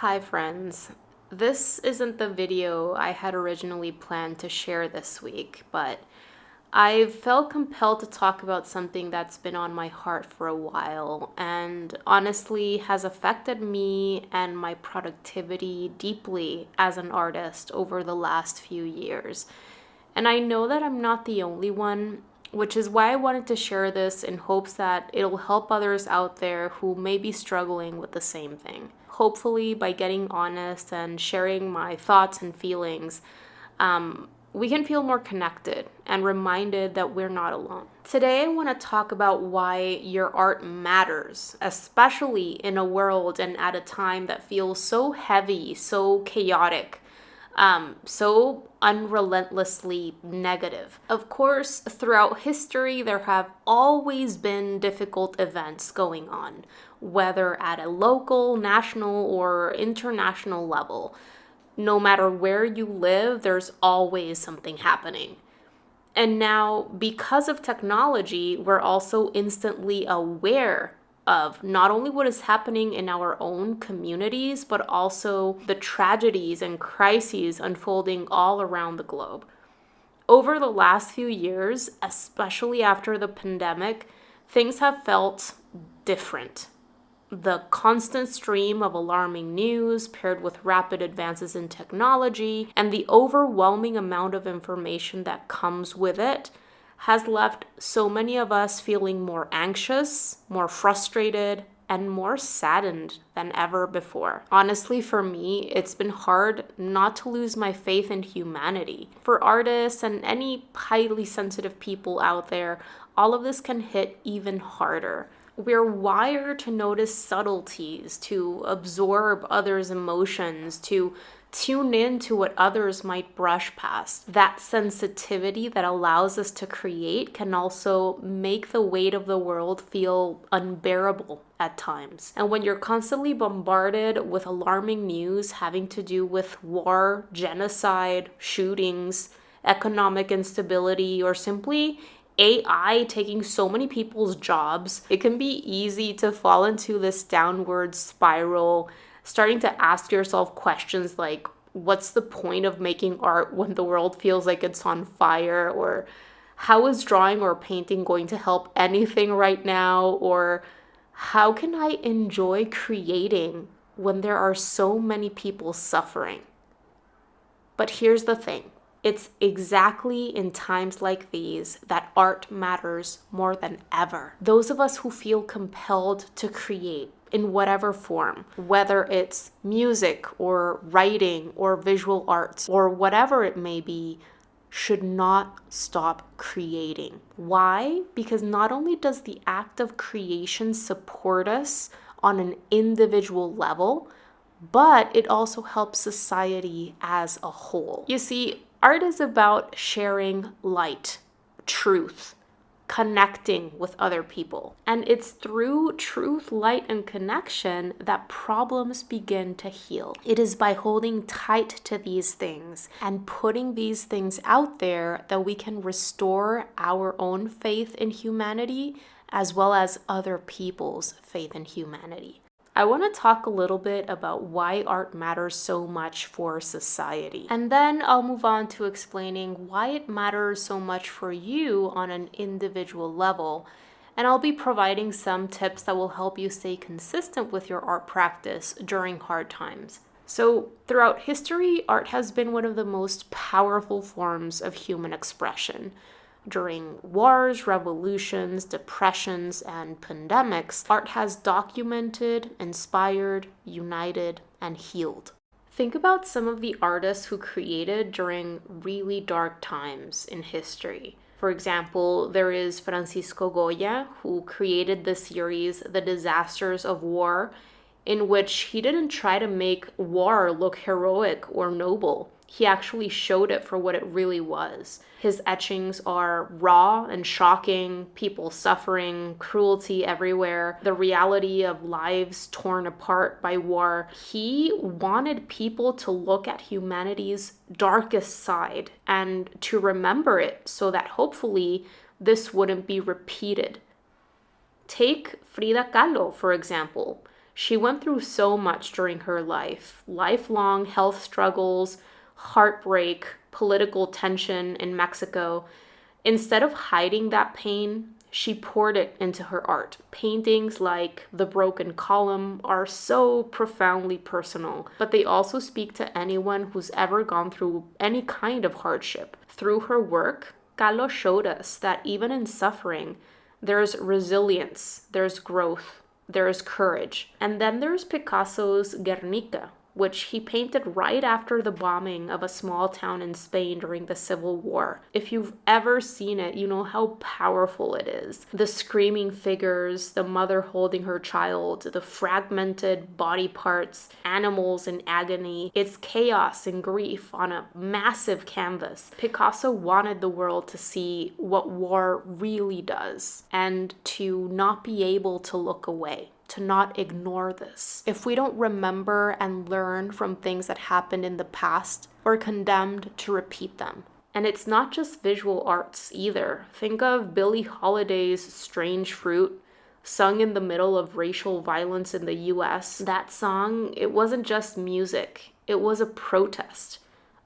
Hi friends. This isn't the video I had originally planned to share this week, but I felt compelled to talk about something that's been on my heart for a while and honestly has affected me and my productivity deeply as an artist over the last few years. And I know that I'm not the only one, which is why I wanted to share this in hopes that it'll help others out there who may be struggling with the same thing. Hopefully, by getting honest and sharing my thoughts and feelings, we can feel more connected and reminded that we're not alone. Today, I want to talk about why your art matters, especially in a world and at a time that feels so heavy, so chaotic, so unrelentlessly negative. Of course, throughout history, there have always been difficult events going on, whether at a local, national, or international level. No matter where you live, there's always something happening. And now, because of technology, we're also instantly aware of not only what is happening in our own communities, but also the tragedies and crises unfolding all around the globe. Over the last few years, especially after the pandemic, things have felt different. The constant stream of alarming news paired with rapid advances in technology and the overwhelming amount of information that comes with it has left so many of us feeling more anxious, more frustrated, and more saddened than ever before. Honestly, for me, it's been hard not to lose my faith in humanity. For artists and any highly sensitive people out there, all of this can hit even harder. We're wired to notice subtleties, to absorb others' emotions, to tune in to what others might brush past. That sensitivity that allows us to create can also make the weight of the world feel unbearable at times. And when you're constantly bombarded with alarming news having to do with war, genocide, shootings, economic instability, or simply AI taking so many people's jobs, it can be easy to fall into this downward spiral, starting to ask yourself questions like, what's the point of making art when the world feels like it's on fire? Or how is drawing or painting going to help anything right now? Or how can I enjoy creating when there are so many people suffering? But here's the thing. It's exactly in times like these that art matters more than ever. Those of us who feel compelled to create in whatever form, whether it's music or writing or visual arts or whatever it may be, should not stop creating. Why? Because not only does the act of creation support us on an individual level, but it also helps society as a whole. You see, art is about sharing light, truth, connecting with other people. And it's through truth, light, and connection that problems begin to heal. It is by holding tight to these things and putting these things out there that we can restore our own faith in humanity as well as other people's faith in humanity. I want to talk a little bit about why art matters so much for society. And then I'll move on to explaining why it matters so much for you on an individual level. And I'll be providing some tips that will help you stay consistent with your art practice during hard times. So, throughout history, art has been one of the most powerful forms of human expression. During wars, revolutions, depressions, and pandemics, art has documented, inspired, united, and healed. Think about some of the artists who created during really dark times in history. For example, there is Francisco Goya, who created the series The Disasters of War, in which he didn't try to make war look heroic or noble. He actually showed it for what it really was. His etchings are raw and shocking, people suffering, cruelty everywhere, the reality of lives torn apart by war. He wanted people to look at humanity's darkest side and to remember it so that hopefully this wouldn't be repeated. Take Frida Kahlo, for example. She went through so much during her life: lifelong health struggles, heartbreak, political tension in Mexico. Instead of hiding that pain, she poured it into her art. Paintings like The Broken Column are so profoundly personal, but they also speak to anyone who's ever gone through any kind of hardship. Through her work, Kahlo showed us that even in suffering, there's resilience, there's growth, there's courage. And then there's Picasso's Guernica, which he painted right after the bombing of a small town in Spain during the Civil War. If you've ever seen it, you know how powerful it is. The screaming figures, the mother holding her child, the fragmented body parts, animals in agony. It's chaos and grief on a massive canvas. Picasso wanted the world to see what war really does and to not be able to look away, to not ignore this. If we don't remember and learn from things that happened in the past, we're condemned to repeat them. And it's not just visual arts either. Think of Billie Holiday's Strange Fruit, sung in the middle of racial violence in the US. That song, it wasn't just music, it was a protest,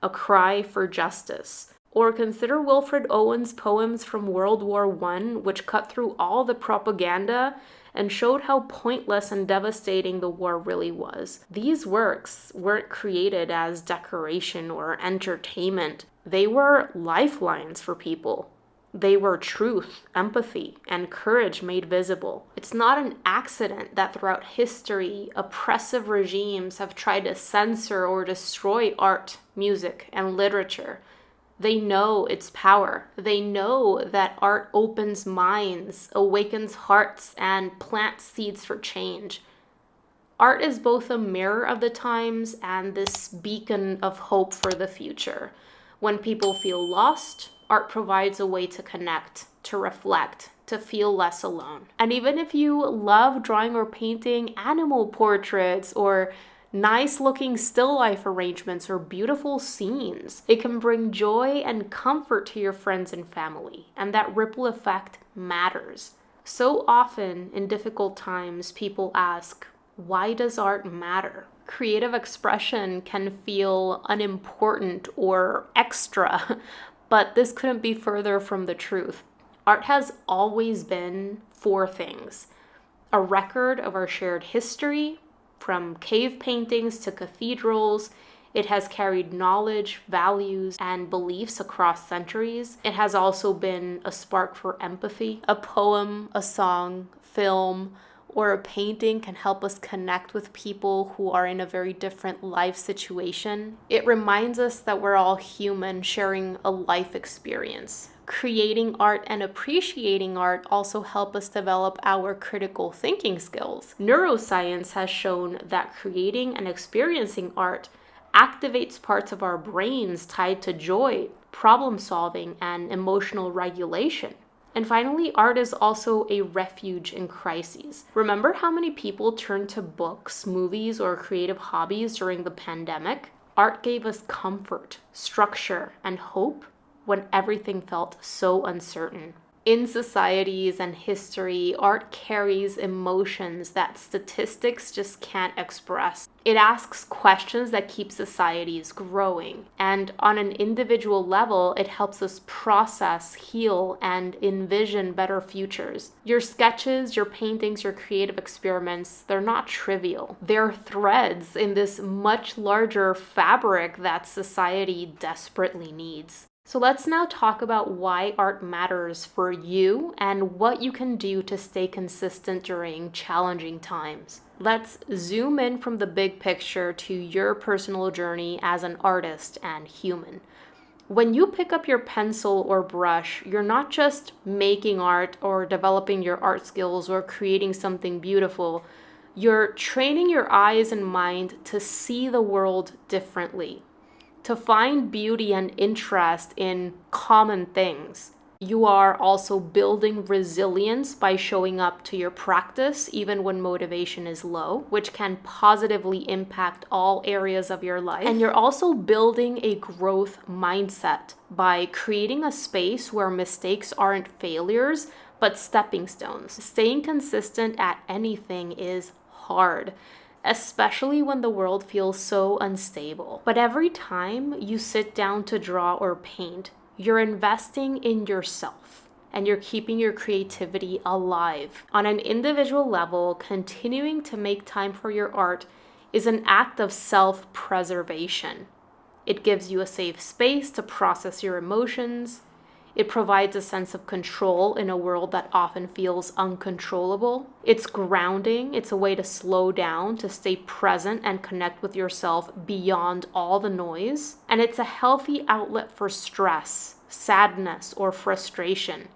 a cry for justice. Or consider Wilfred Owen's poems from World War I, which cut through all the propaganda and showed how pointless and devastating the war really was. These works weren't created as decoration or entertainment. They were lifelines for people. They were truth, empathy, and courage made visible. It's not an accident that throughout history, oppressive regimes have tried to censor or destroy art, music, and literature. They know its power. They know that art opens minds, awakens hearts, and plants seeds for change. Art is both a mirror of the times and this beacon of hope for the future. When people feel lost, art provides a way to connect, to reflect, to feel less alone. And even if you love drawing or painting animal portraits or nice looking still life arrangements or beautiful scenes, it can bring joy and comfort to your friends and family, and that ripple effect matters. So often in difficult times, people ask, why does art matter? Creative expression can feel unimportant or extra, but this couldn't be further from the truth. Art has always been four things: a record of our shared history. From cave paintings to cathedrals, it has carried knowledge, values, and beliefs across centuries. It has also been a spark for empathy. A poem, a song, film, or a painting can help us connect with people who are in a very different life situation. It reminds us that we're all human, sharing a life experience. Creating art and appreciating art also help us develop our critical thinking skills. Neuroscience has shown that creating and experiencing art activates parts of our brains tied to joy, problem solving, and emotional regulation. And finally, art is also a refuge in crises. Remember how many people turned to books, movies, or creative hobbies during the pandemic? Art gave us comfort, structure, and hope when everything felt so uncertain. In societies and history, art carries emotions that statistics just can't express. It asks questions that keep societies growing. And on an individual level, it helps us process, heal, and envision better futures. Your sketches, your paintings, your creative experiments, they're not trivial. They're threads in this much larger fabric that society desperately needs. So let's now talk about why art matters for you and what you can do to stay consistent during challenging times. Let's zoom in from the big picture to your personal journey as an artist and human. When you pick up your pencil or brush, you're not just making art or developing your art skills or creating something beautiful. You're training your eyes and mind to see the world differently, to find beauty and interest in common things. You are also building resilience by showing up to your practice even when motivation is low, which can positively impact all areas of your life. And you're also building a growth mindset by creating a space where mistakes aren't failures, but stepping stones. Staying consistent at anything is hard, especially when the world feels so unstable. But every time you sit down to draw or paint, you're investing in yourself and you're keeping your creativity alive. On an individual level, continuing to make time for your art is an act of self-preservation. It gives you a safe space to process your emotions. It provides a sense of control in a world that often feels uncontrollable. It's grounding. It's a way to slow down, to stay present and connect with yourself beyond all the noise. And it's a healthy outlet for stress, sadness, or frustration.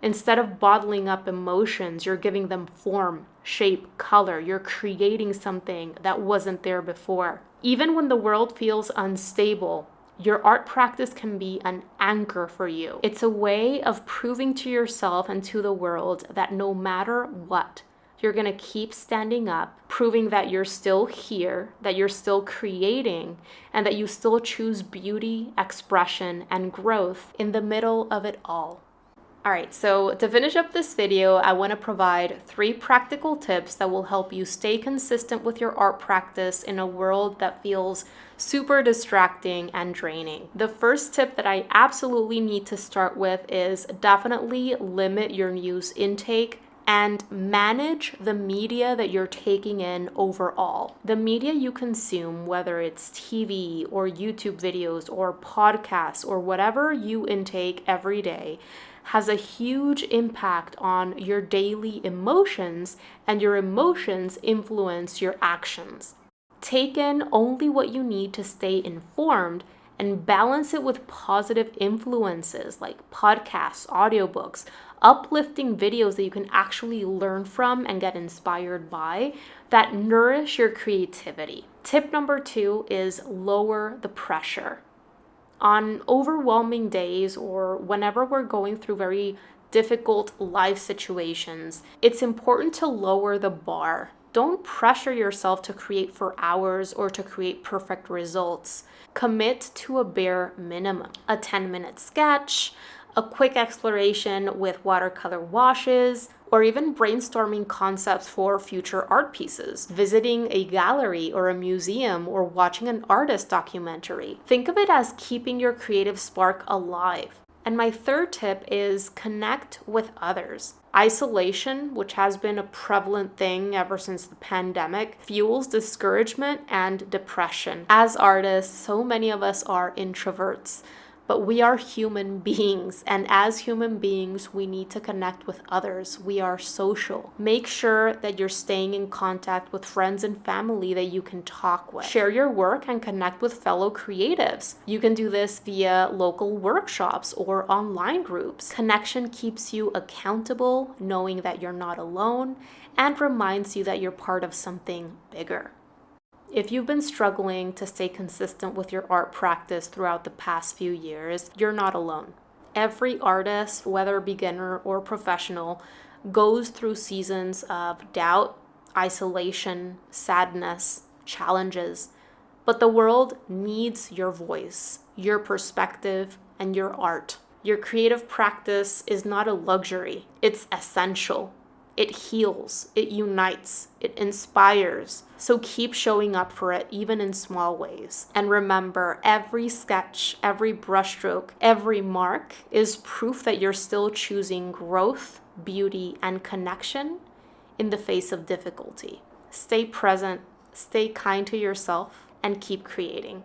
Instead of bottling up emotions, you're giving them form, shape, color. You're creating something that wasn't there before. Even when the world feels unstable, your art practice can be an anchor for you. It's a way of proving to yourself and to the world that no matter what, you're going to keep standing up, proving that you're still here, that you're still creating, and that you still choose beauty, expression, and growth in the middle of it all. All right, so to finish up this video, I want to provide 3 practical tips that will help you stay consistent with your art practice in a world that feels super distracting and draining. The first tip that I absolutely need to start with is definitely limit your news intake and manage the media that you're taking in overall. The media you consume, whether it's TV or YouTube videos or podcasts or whatever you intake every day, has a huge impact on your daily emotions, and your emotions influence your actions. Take in only what you need to stay informed and balance it with positive influences like podcasts, audiobooks, uplifting videos that you can actually learn from and get inspired by that nourish your creativity. Tip number 2 is lower the pressure. On overwhelming days or whenever we're going through very difficult life situations, it's important to lower the bar. Don't pressure yourself to create for hours or to create perfect results. Commit to a bare minimum. A 10-minute sketch, a quick exploration with watercolor washes, or even brainstorming concepts for future art pieces, visiting a gallery or a museum, or watching an artist documentary. Think of it as keeping your creative spark alive. And my third tip is connect with others. Isolation, which has been a prevalent thing ever since the pandemic, fuels discouragement and depression. As artists, so many of us are introverts. But we are human beings, and as human beings, we need to connect with others. We are social. Make sure that you're staying in contact with friends and family that you can talk with. Share your work and connect with fellow creatives. You can do this via local workshops or online groups. Connection keeps you accountable, knowing that you're not alone, and reminds you that you're part of something bigger. If you've been struggling to stay consistent with your art practice throughout the past few years, you're not alone. Every artist, whether beginner or professional, goes through seasons of doubt, isolation, sadness, challenges. But the world needs your voice, your perspective, and your art. Your creative practice is not a luxury, it's essential. It heals, it unites, it inspires. So keep showing up for it, even in small ways. And remember, every sketch, every brushstroke, every mark is proof that you're still choosing growth, beauty, and connection in the face of difficulty. Stay present, stay kind to yourself, and keep creating.